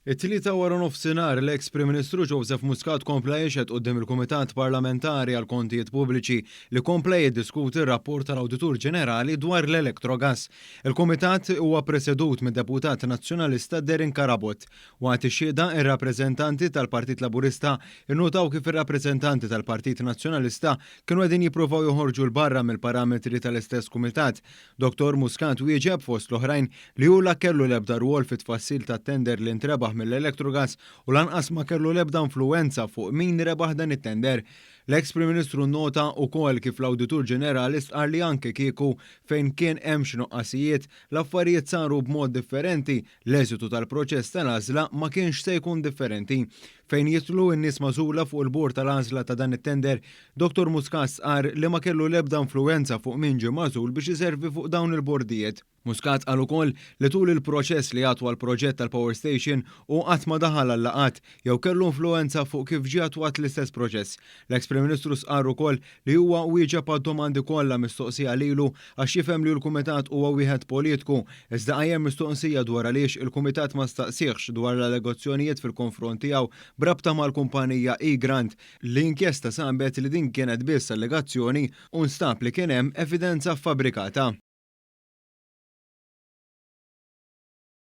It-tlieta wara nofsinhar l-eks Prim Ministru Joseph Muscat kompla jexed quddiem il-Kumitat Parlamentari għal Kontijiet Pubbliċi li kompla jiddiskuti r-rapport tal-Awditur Ġenerali dwar l-Electrogas. Il-Kumitat huwa presedut mid-Deputat Nazzjonalista Derin Karabot. Waqt ix-xhieda ir-rappreżentanti tal-Partit Laburista innutaw kif ir-rappreżentanti tal-Partit Nazzjonalista kienu qegħdin jippruvaw joħorġu l-barra mill-parametri tal-istess kumitat. Dr. Muscat wieġeb fost l-oħrajn li hu kellu l-ebda rwol fit-tfassil tat-tender li ntrebaħ mill-Electrogas u lanqas ma kellu l-ebda influwenza fuq min rebaħ dan it-tender. L-eks Prim Ministru nota wkoll kif l-Awditur Ġenerali stqar li anke kieku fejn kien hemm xi noqqasijiet l-affarijiet saru b'mod differenti, l-eżitu tal-proċess tal-għażla ma kienx se jkun differenti. Fejn jitlu n-nies magħżula fuq il-bord tal-għażla ta' dan it-tender, Dr. Muscat qar li ma kellu l-ebda influwenza fuq min ġie magħżul biex iservi fuq dawn il-bordijiet. Muscat qal ukoll li tul il-proċess li għatwa l-proġett tal-Power Station u qatt ma daħal għall-laqat jew kellu influwenza fuq kif ġie attwat l-istess proċess. L-eks Prim Ministru sqar ukoll li huwa wieġeb għad-domandi kollha mistoqsija lilu għax jifhem li l-Kumitat huwa wieħed politiku, iżda qajjem mistoqsija dwar għaliex il-Kumitat ma staqsihx dwar l-allegazzjonijiet fil-konfront tiegħu brabta mal-kumpanija E-Grant. L-inkjesta sambet li din kienet biss allegazzjoni u nstab li kien hemm evidenza ffabrikata.